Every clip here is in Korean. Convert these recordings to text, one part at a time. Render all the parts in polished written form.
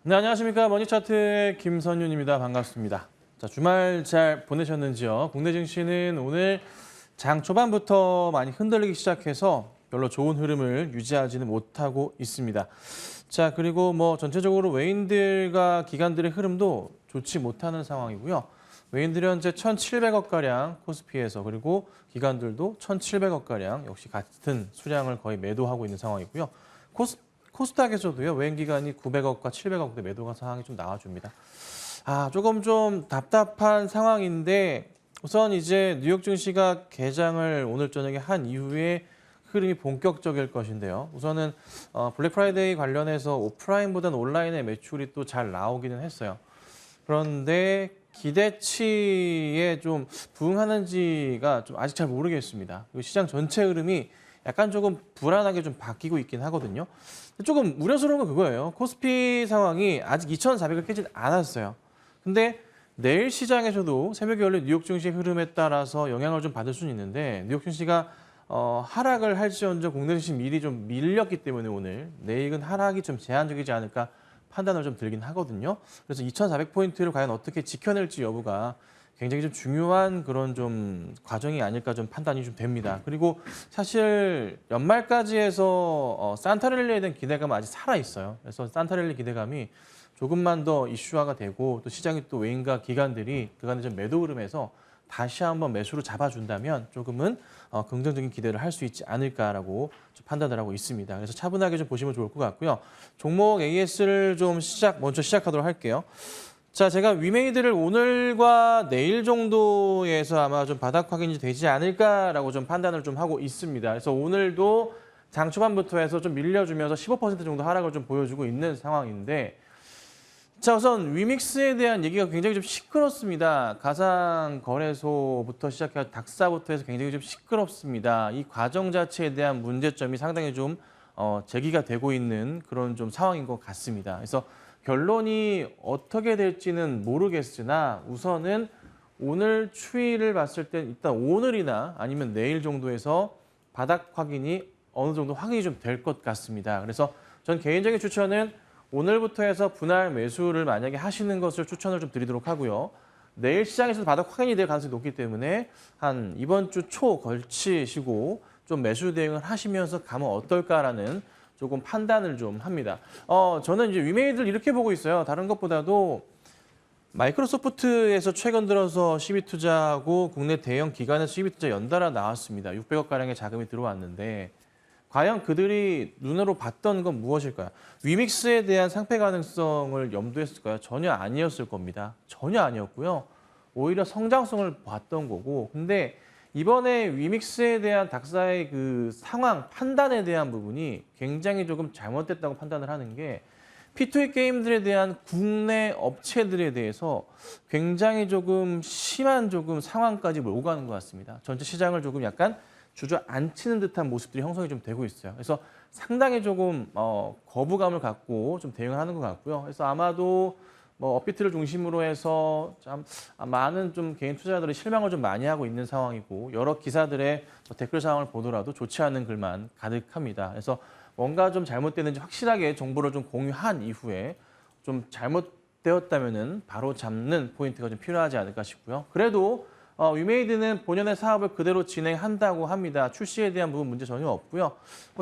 네, 안녕하십니까. 머니차트의 김선윤입니다. 반갑습니다. 자, 주말 잘 보내셨는지요? 국내 증시는 오늘 장 초반부터 많이 흔들리기 시작해서 별로 좋은 흐름을 유지하지는 못하고 있습니다. 자, 그리고 전체적으로 외인들과 기관들의 흐름도 좋지 못하는 상황이고요. 외인들이 현재 1,700억가량 코스피에서, 그리고 기관들도 1,700억가량 역시 같은 수량을 거의 매도하고 있는 상황이고요. 코스닥에서도요, 외인 기관이 900억과 700억대 매도가 상황이 좀 나와줍니다. 조금 좀 답답한 상황인데, 우선 이제 뉴욕 증시가 개장을 오늘 저녁에 한 이후에 흐름이 본격적일 것인데요. 우선은 블랙 프라이데이 관련해서 오프라인보다는 온라인의 매출이 또 잘 나오기는 했어요. 그런데 기대치에 좀 부응하는지가 좀 아직 잘 모르겠습니다. 시장 전체 흐름이 약간 조금 불안하게 좀 바뀌고 있긴 하거든요. 조금 우려스러운 건 그거예요. 코스피 상황이 아직 2,400을 깨진 않았어요. 근데 내일 시장에서도 새벽에 열린 뉴욕 증시 흐름에 따라서 영향을 좀 받을 수는 있는데, 뉴욕 증시가 하락을 할지언정 국내 증시 미리 좀 밀렸기 때문에 오늘 내일은 하락이 좀 제한적이지 않을까 판단을 좀 들긴 하거든요. 그래서 2,400포인트를 과연 어떻게 지켜낼지 여부가 굉장히 좀 중요한 그런 좀 과정이 아닐까 좀 판단이 좀 됩니다. 그리고 사실 연말까지 해서 산타랠리에 대한 기대감은 아직 살아있어요. 그래서 산타랠리 기대감이 조금만 더 이슈화가 되고, 또 시장이 또 외인과 기관들이 그간의 좀 매도 흐름에서 다시 한번 매수로 잡아준다면 조금은 긍정적인 기대를 할 수 있지 않을까라고 좀 판단을 하고 있습니다. 그래서 차분하게 좀 보시면 좋을 것 같고요. 종목 AS를 좀 먼저 시작하도록 할게요. 자, 제가 위메이드를 오늘과 내일 정도에서 아마 좀 바닥 확인이 되지 않을까라고 좀 판단을 좀 하고 있습니다. 그래서 오늘도 장 초반부터 해서 좀 밀려주면서 15% 정도 하락을 좀 보여주고 있는 상황인데, 자, 우선 위믹스에 대한 얘기가 굉장히 좀 시끄럽습니다. 가상거래소부터 시작해서 닥사부터 해서 굉장히 좀 시끄럽습니다. 이 과정 자체에 대한 문제점이 상당히 좀 제기가 되고 있는 그런 좀 상황인 것 같습니다. 그래서 결론이 어떻게 될지는 모르겠으나 우선은 오늘 추이를 봤을 때 일단 오늘이나 아니면 내일 정도에서 바닥 확인이 어느 정도 확인이 좀 될 것 같습니다. 그래서 전 개인적인 추천은 오늘부터 해서 분할 매수를 만약에 하시는 것을 추천을 좀 드리도록 하고요. 내일 시장에서 바닥 확인이 될 가능성이 높기 때문에 한 이번 주 초 걸치시고 좀 매수 대응을 하시면서 가면 어떨까라는 조금 판단을 좀 합니다. 저는 이제 위메이드를 이렇게 보고 있어요. 다른 것보다도 마이크로소프트에서 최근 들어서 시비 투자하고 국내 대형 기관에서 시비 투자 연달아 나왔습니다. 600억가량의 자금이 들어왔는데, 과연 그들이 눈으로 봤던 건 무엇일까요? 위믹스에 대한 상패 가능성을 염두했을까요? 전혀 아니었을 겁니다. 전혀 아니었고요. 오히려 성장성을 봤던 거고, 근데 이번에 위믹스에 대한 닥사의 그 상황 판단에 대한 부분이 굉장히 조금 잘못됐다고 판단을 하는 게, P2E 게임들에 대한 국내 업체들에 대해서 굉장히 조금 심한 조금 상황까지 몰고 가는 것 같습니다. 전체 시장을 조금 약간 주저앉히는 듯한 모습들이 형성이 좀 되고 있어요. 그래서 상당히 조금 거부감을 갖고 좀 대응을 하는 것 같고요. 그래서 아마도 업비트를 중심으로 해서 참 많은 좀 개인 투자자들이 실망을 좀 많이 하고 있는 상황이고, 여러 기사들의 댓글 상황을 보더라도 좋지 않은 글만 가득합니다. 그래서 뭔가 좀 잘못됐는지 확실하게 정보를 좀 공유한 이후에 좀 잘못되었다면은 바로 잡는 포인트가 좀 필요하지 않을까 싶고요. 그래도 위메이드는 본연의 사업을 그대로 진행한다고 합니다. 출시에 대한 부분 문제 전혀 없고요.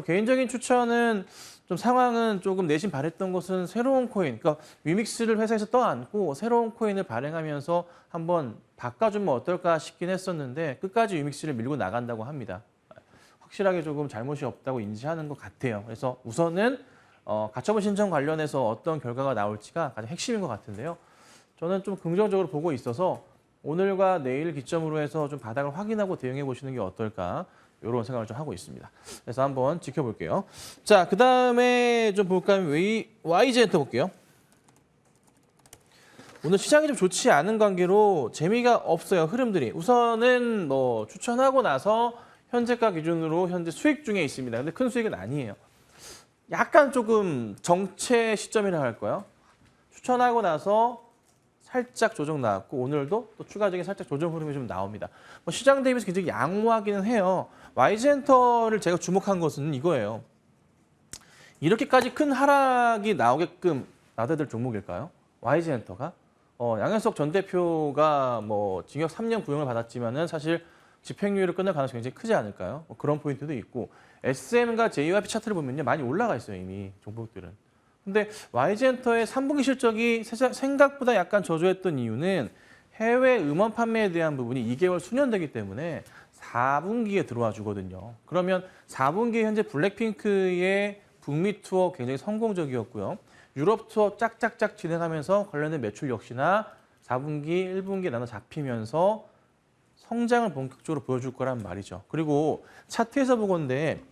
개인적인 추천은 좀 상황은 조금 내심 바랬던 것은 새로운 코인, 그러니까 위믹스를 회사에서 떠안고 새로운 코인을 발행하면서 한번 바꿔주면 어떨까 싶긴 했었는데, 끝까지 위믹스를 밀고 나간다고 합니다. 확실하게 조금 잘못이 없다고 인지하는 것 같아요. 그래서 우선은 가처분 신청 관련해서 어떤 결과가 나올지가 가장 핵심인 것 같은데요. 저는 좀 긍정적으로 보고 있어서 오늘과 내일 기점으로 해서 좀 바닥을 확인하고 대응해 보시는 게 어떨까, 이런 생각을 좀 하고 있습니다. 그래서 한번 지켜볼게요. 자, 그 다음에 좀 볼까요? YG엔터 볼게요. 오늘 시장이 좀 좋지 않은 관계로 재미가 없어요, 흐름들이. 우선은 추천하고 나서 현재가 기준으로 현재 수익 중에 있습니다. 근데 큰 수익은 아니에요. 약간 조금 정체 시점이라 할까요? 추천하고 나서 살짝 조정 나왔고, 오늘도 또 추가적인 살짝 조정 흐름이 좀 나옵니다. 시장 대비해서 굉장히 양호하기는 해요. YG엔터를 제가 주목한 것은 이거예요. 이렇게까지 큰 하락이 나오게끔 나대들 종목일까요? YG엔터가? 양현석 전 대표가 뭐 징역 3년 구형을 받았지만은 사실 집행유예로 끝날 가능성이 굉장히 크지 않을까요? 뭐 그런 포인트도 있고 SM과 JYP 차트를 보면요 많이 올라가 있어요 이미 종목들은. 근데 YG엔터의 3분기 실적이 생각보다 약간 저조했던 이유는 해외 음원 판매에 대한 부분이 2개월 수년되기 때문에 4분기에 들어와 주거든요. 그러면 4분기에 현재 블랙핑크의 북미 투어 굉장히 성공적이었고요. 유럽 투어 짝짝짝 진행하면서 관련된 매출 역시나 4분기, 1분기에 나눠 잡히면서 성장을 본격적으로 보여줄 거란 말이죠. 그리고 차트에서 보건데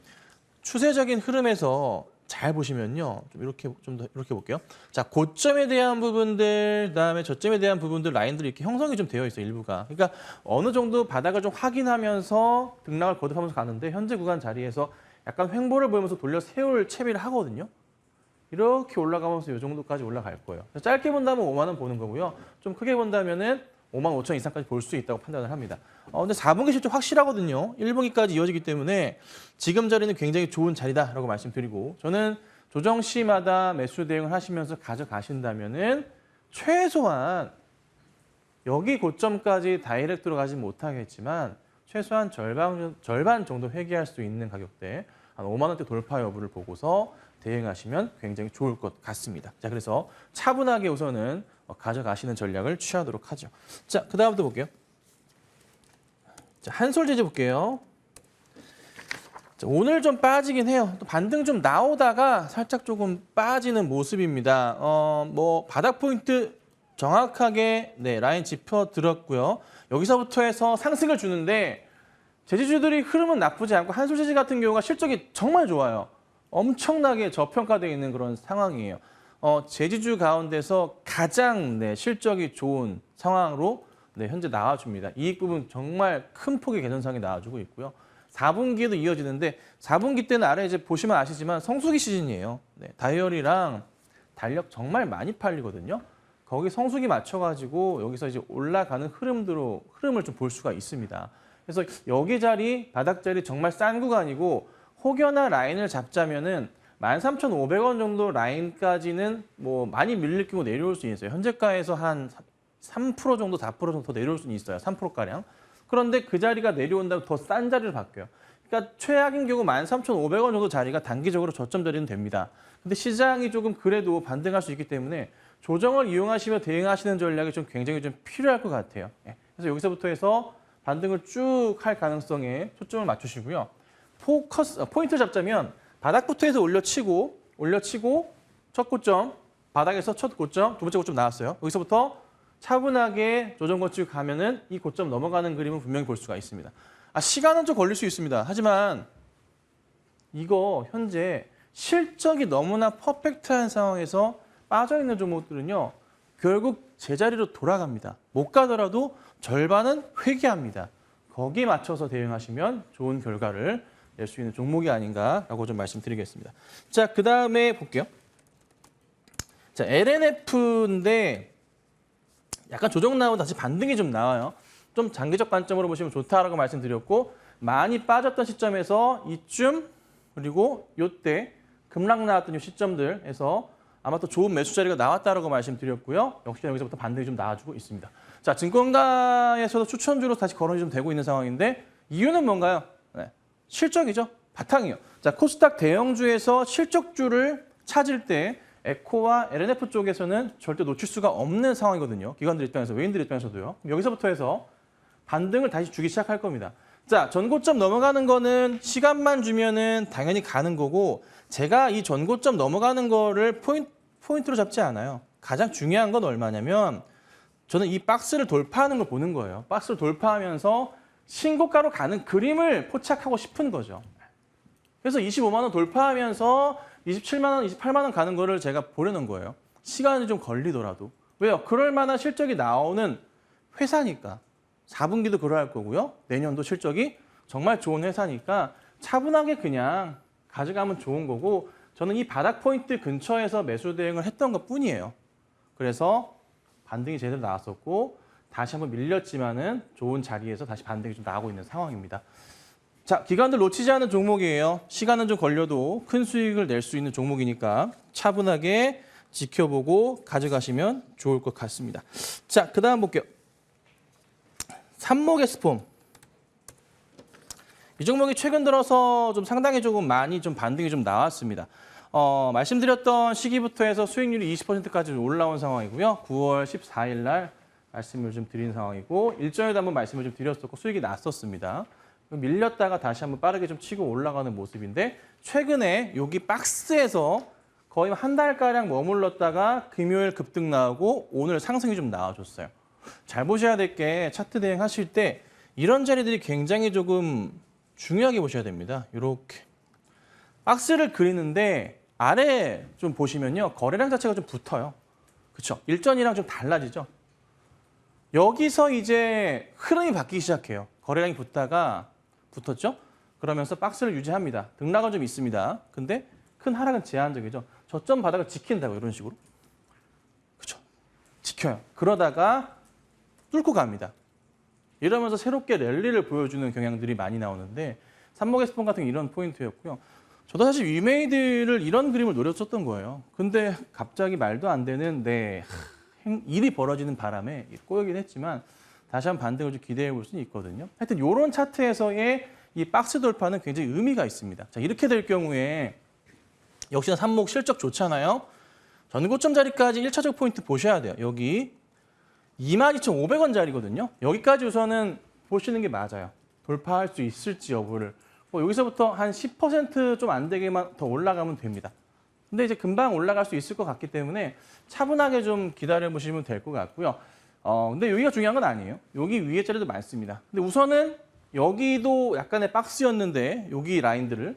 추세적인 흐름에서 잘 보시면요. 좀 더 이렇게 볼게요. 자, 고점에 대한 부분들, 그다음에 저점에 대한 부분들 라인들이 이렇게 형성이 좀 되어 있어요, 일부가. 그러니까 어느 정도 바닥을 좀 확인하면서 등락을 거듭하면서 가는데 현재 구간 자리에서 약간 횡보를 보이면서 돌려 세울 채비를 하거든요. 이렇게 올라가면서 이 정도까지 올라갈 거예요. 짧게 본다면 5만 원 보는 거고요. 좀 크게 본다면은 5만 5천 이상까지 볼 수 있다고 판단을 합니다. 근데 4분기 실적 확실하거든요. 1분기까지 이어지기 때문에 지금 자리는 굉장히 좋은 자리다라고 말씀드리고 저는 조정 시마다 매수 대응을 하시면서 가져가신다면은 최소한 여기 고점까지 다이렉트로 가지 못하겠지만 최소한 절반 정도 회귀할 수 있는 가격대 한 5만 원대 돌파 여부를 보고서 대응하시면 굉장히 좋을 것 같습니다. 자, 그래서 차분하게 우선은 가져가시는 전략을 취하도록 하죠. 자, 그 다음부터 볼게요. 자, 한솔제재 볼게요. 자, 오늘 좀 빠지긴 해요. 또 반등 좀 나오다가 살짝 조금 빠지는 모습입니다. 뭐 바닥 포인트 정확하게 라인 짚어 들었고요. 여기서부터 해서 상승을 주는데 제지주들이 흐름은 나쁘지 않고 한솔제재 같은 경우가 실적이 정말 좋아요. 엄청나게 저평가되어 있는 그런 상황이에요. 제지주 가운데서 가장 실적이 좋은 상황으로 현재 나와줍니다. 이익 부분 정말 큰 폭의 개선상이 나와주고 있고요. 4분기에도 이어지는데 4분기 때는 아래 이제 보시면 아시지만 성수기 시즌이에요. 다이어리랑 달력 정말 많이 팔리거든요. 거기 성수기 맞춰가지고 여기서 이제 올라가는 흐름을 좀 볼 수가 있습니다. 그래서 여기 자리, 바닥 자리 정말 싼 구간이고 혹여나 라인을 잡자면은 13,500원 정도 라인까지는 뭐 많이 밀릴 경우 내려올 수 있어요. 현재가에서 한 3% 정도, 4% 정도 더 내려올 수는 있어요. 3%가량. 그런데 그 자리가 내려온다면 더 싼 자리를 바뀌어요. 그러니까 최악인 경우 13,500원 정도 자리가 단기적으로 저점 자리는 됩니다. 근데 시장이 조금 그래도 반등할 수 있기 때문에 조정을 이용하시며 대응하시는 전략이 좀 굉장히 좀 필요할 것 같아요. 그래서 여기서부터 해서 반등을 쭉 할 가능성에 초점을 맞추시고요. 포인트 잡자면 바닥부터 해서 올려치고 첫 고점, 바닥에서 첫 고점, 두 번째 고점 나왔어요. 여기서부터 차분하게 조정 거치고 가면은 이 고점 넘어가는 그림을 분명히 볼 수가 있습니다. 시간은 좀 걸릴 수 있습니다. 하지만 이거 현재 실적이 너무나 퍼펙트한 상황에서 빠져있는 종목들은요. 결국 제자리로 돌아갑니다. 못 가더라도 절반은 회귀합니다. 거기에 맞춰서 대응하시면 좋은 결과를 낼 수 있는 종목이 아닌가라고 좀 말씀드리겠습니다. 자, 그 다음에 볼게요. 자, LNF인데 약간 조정 나오고 다시 반등이 좀 나와요. 좀 장기적 관점으로 보시면 좋다라고 말씀드렸고 많이 빠졌던 시점에서 이쯤 그리고 이때 급락 나왔던 이 시점들에서 아마 또 좋은 매수 자리가 나왔다라고 말씀드렸고요. 역시 여기서부터 반등이 좀 나와주고 있습니다. 자, 증권가에서도 추천주로 다시 거론이 좀 되고 있는 상황인데 이유는 뭔가요? 실적이죠. 바탕이요. 자, 코스닥 대형주에서 실적주를 찾을 때 에코와 LNF 쪽에서는 절대 놓칠 수가 없는 상황이거든요. 기관들 입장에서, 외인들 입장에서도요. 여기서부터 해서 반등을 다시 주기 시작할 겁니다. 자, 전고점 넘어가는 거는 시간만 주면은 당연히 가는 거고 제가 이 전고점 넘어가는 거를 포인트로 잡지 않아요. 가장 중요한 건 얼마냐면 저는 이 박스를 돌파하는 걸 보는 거예요. 박스를 돌파하면서 신고가로 가는 그림을 포착하고 싶은 거죠. 그래서 25만 원 돌파하면서 27만 원, 28만 원 가는 거를 제가 보려는 거예요. 시간이 좀 걸리더라도. 왜요? 그럴 만한 실적이 나오는 회사니까. 4분기도 그러할 거고요. 내년도 실적이 정말 좋은 회사니까 차분하게 그냥 가져가면 좋은 거고 저는 이 바닥 포인트 근처에서 매수 대응을 했던 것뿐이에요. 그래서 반등이 제대로 나왔었고 다시 한번 밀렸지만은 좋은 자리에서 다시 반등이 좀 나오고 있는 상황입니다. 자, 기관들 놓치지 않은 종목이에요. 시간은 좀 걸려도 큰 수익을 낼 수 있는 종목이니까 차분하게 지켜보고 가져가시면 좋을 것 같습니다. 자, 그 다음 볼게요. 산모게스폼. 이 종목이 최근 들어서 좀 상당히 조금 많이 좀 반등이 좀 나왔습니다. 말씀드렸던 시기부터 해서 수익률이 20%까지 올라온 상황이고요. 9월 14일 날 말씀을 좀 드린 상황이고 일전에도 한번 말씀을 좀 드렸었고 수익이 났었습니다. 밀렸다가 다시 한번 빠르게 좀 치고 올라가는 모습인데 최근에 여기 박스에서 거의 한 달가량 머물렀다가 금요일 급등 나오고 오늘 상승이 좀 나와줬어요. 잘 보셔야 될 게 차트 대응하실 때 이런 자리들이 굉장히 조금 중요하게 보셔야 됩니다. 이렇게 박스를 그리는데 아래 좀 보시면요. 거래량 자체가 좀 붙어요. 그렇죠? 일전이랑 좀 달라지죠. 여기서 이제 흐름이 바뀌기 시작해요. 거래량이 붙었죠? 그러면서 박스를 유지합니다. 등락은 좀 있습니다. 근데 큰 하락은 제한적이죠. 저점 바닥을 지킨다고 이런 식으로. 그렇죠? 지켜요. 그러다가 뚫고 갑니다. 이러면서 새롭게 랠리를 보여주는 경향들이 많이 나오는데 산모게스폼 같은 이런 포인트였고요. 저도 사실 위메이드를 이런 그림을 노렸었던 거예요. 근데 갑자기 말도 안 되는 일이 벌어지는 바람에 꼬이긴 했지만 다시 한번 반등을 좀 기대해 볼 수는 있거든요. 하여튼 이런 차트에서의 이 박스 돌파는 굉장히 의미가 있습니다. 자, 이렇게 될 경우에 역시나 산목 실적 좋잖아요. 전고점 자리까지 1차적 포인트 보셔야 돼요. 여기 22,500원짜리거든요. 여기까지 우선은 보시는 게 맞아요. 돌파할 수 있을지 여부를. 여기서부터 한 10% 좀 안 되게만 더 올라가면 됩니다. 근데 이제 금방 올라갈 수 있을 것 같기 때문에 차분하게 좀 기다려보시면 될 것 같고요. 근데 여기가 중요한 건 아니에요. 여기 위에 자리도 많습니다. 근데 우선은 여기도 약간의 박스였는데 여기 라인들을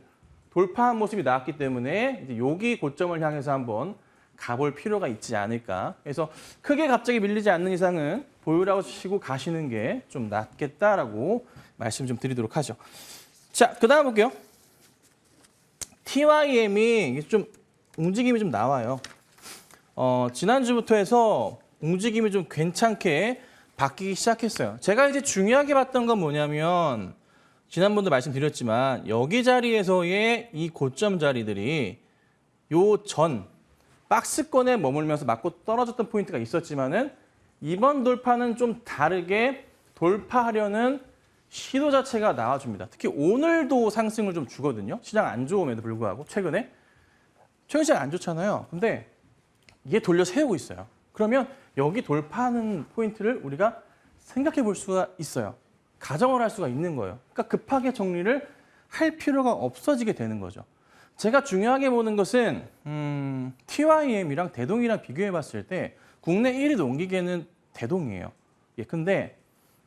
돌파한 모습이 나왔기 때문에 이제 여기 고점을 향해서 한번 가볼 필요가 있지 않을까. 그래서 크게 갑자기 밀리지 않는 이상은 보유라고 치고 가시는 게 좀 낫겠다라고 말씀 좀 드리도록 하죠. 자, 그 다음 볼게요. TYM이 좀 움직임이 좀 나와요. 지난주부터 해서 움직임이 좀 괜찮게 바뀌기 시작했어요. 제가 이제 중요하게 봤던 건 뭐냐면 지난번도 말씀드렸지만 여기 자리에서의 이 고점 자리들이 요 전 박스권에 머물면서 맞고 떨어졌던 포인트가 있었지만은 이번 돌파는 좀 다르게 돌파하려는 시도 자체가 나와줍니다. 특히 오늘도 상승을 좀 주거든요. 시장 안 좋음에도 불구하고 최근 시장 안 좋잖아요. 근데 이게 돌려 세우고 있어요. 그러면 여기 돌파하는 포인트를 우리가 생각해 볼 수가 있어요. 가정을 할 수가 있는 거예요. 그러니까 급하게 정리를 할 필요가 없어지게 되는 거죠. 제가 중요하게 보는 것은 TYM이랑 대동이랑 비교해 봤을 때 국내 1위 옮기기에는 대동이에요. 예, 근데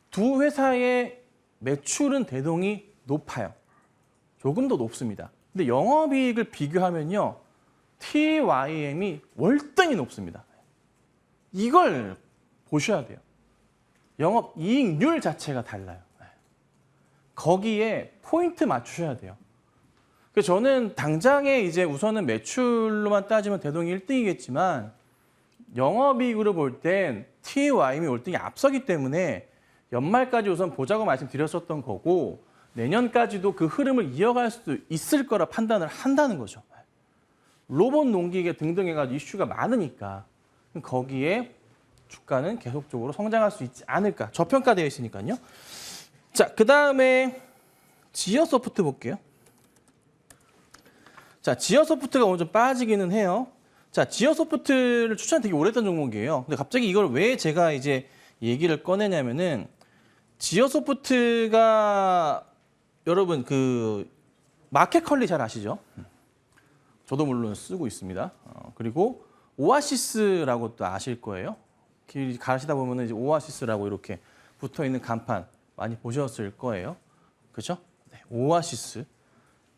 두 회사의 매출은 대동이 높아요. 조금 더 높습니다. 근데 영업이익을 비교하면요. TYM이 월등히 높습니다. 이걸 보셔야 돼요. 영업이익률 자체가 달라요. 거기에 포인트 맞추셔야 돼요. 그래서 저는 당장에 이제 우선은 매출로만 따지면 대동이 1등이겠지만 영업이익으로 볼 땐 TYM이 월등히 앞서기 때문에 연말까지 우선 보자고 말씀드렸었던 거고 내년까지도 그 흐름을 이어갈 수 있을 거라 판단을 한다는 거죠. 로봇 농기계 등등 해가지고 이슈가 많으니까 거기에 주가는 계속적으로 성장할 수 있지 않을까. 저평가되어 있으니까요. 자, 그 다음에 지어소프트 볼게요. 자, 지어소프트가 오늘 좀 빠지기는 해요. 자, 지어소프트를 추천 되게 오래됐던 종목이에요. 근데 갑자기 이걸 왜 제가 이제 얘기를 꺼내냐면은 지어소프트가 여러분 그 마켓컬리 잘 아시죠? 저도 물론 쓰고 있습니다. 그리고 오아시스라고 또 아실 거예요. 길 가시다 보면은 이제 오아시스라고 이렇게 붙어 있는 간판 많이 보셨을 거예요. 그렇죠? 네, 오아시스.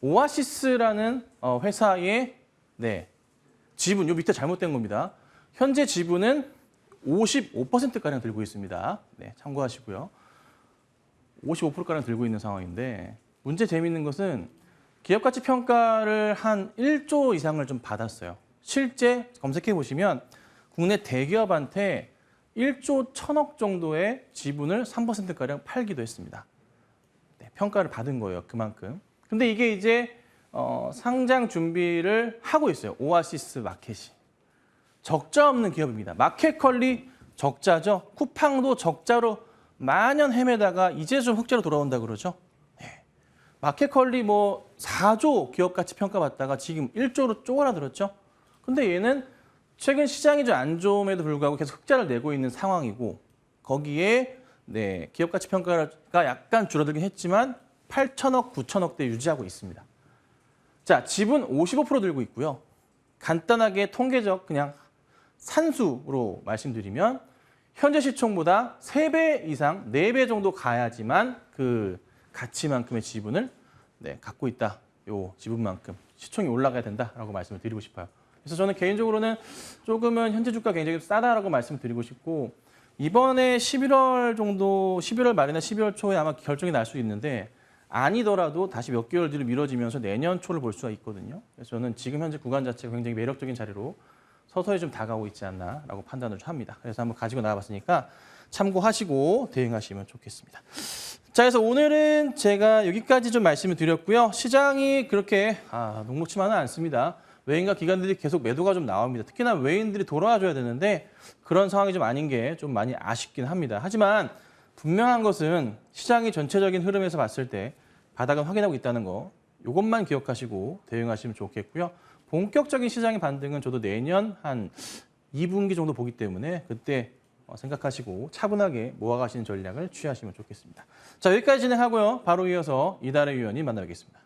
오아시스라는 회사의 지분, 요 밑에 잘못된 겁니다. 현재 지분은 55%가량 들고 있습니다. 네, 참고하시고요. 55%가량 들고 있는 상황인데 문제 재미있는 것은 기업가치 평가를 한 1조 이상을 좀 받았어요. 실제 검색해 보시면 국내 대기업한테 1조 1,000억 정도의 지분을 3%가량 팔기도 했습니다. 네, 평가를 받은 거예요, 그만큼. 근데 이게 이제 상장 준비를 하고 있어요. 오아시스 마켓이. 적자 없는 기업입니다. 마켓컬리 적자죠. 쿠팡도 적자로 만연 헤매다가 이제 좀 흑자로 돌아온다 그러죠. 네. 마켓컬리 뭐 4조 기업 가치 평가받다가 지금 1조로 쪼그라들었죠. 근데 얘는 최근 시장이 좀 안 좋음에도 불구하고 계속 흑자를 내고 있는 상황이고 거기에 네, 기업 가치 평가가 약간 줄어들긴 했지만 8천억, 9천억대 유지하고 있습니다. 자, 지분 55% 들고 있고요. 간단하게 통계적 그냥 산수로 말씀드리면 현재 시총보다 3배 이상, 4배 정도 가야지만 그 가치만큼의 지분을 네, 갖고 있다. 요 지분만큼 시총이 올라가야 된다라고 말씀을 드리고 싶어요. 그래서 저는 개인적으로는 조금은 현재 주가 굉장히 싸다라고 말씀을 드리고 싶고 이번에 11월 정도, 11월 말이나 12월 초에 아마 결정이 날 수 있는데 아니더라도 다시 몇 개월 뒤로 미뤄지면서 내년 초를 볼 수가 있거든요. 그래서 저는 지금 현재 구간 자체가 굉장히 매력적인 자리로 서서히 좀 다가오고 있지 않나라고 판단을 합니다. 그래서 한번 가지고 나와봤으니까 참고하시고 대응하시면 좋겠습니다. 자, 그래서 오늘은 제가 여기까지 좀 말씀을 드렸고요. 시장이 그렇게 녹록치만은 않습니다. 외인과 기관들이 계속 매도가 좀 나옵니다. 특히나 외인들이 돌아와줘야 되는데 그런 상황이 좀 아닌 게 좀 많이 아쉽긴 합니다. 하지만 분명한 것은 시장이 전체적인 흐름에서 봤을 때 바닥은 확인하고 있다는 거 이것만 기억하시고 대응하시면 좋겠고요. 본격적인 시장의 반등은 저도 내년 한 2분기 정도 보기 때문에 그때 생각하시고 차분하게 모아가시는 전략을 취하시면 좋겠습니다. 자, 여기까지 진행하고요. 바로 이어서 이달의 위원님 만나뵙겠습니다.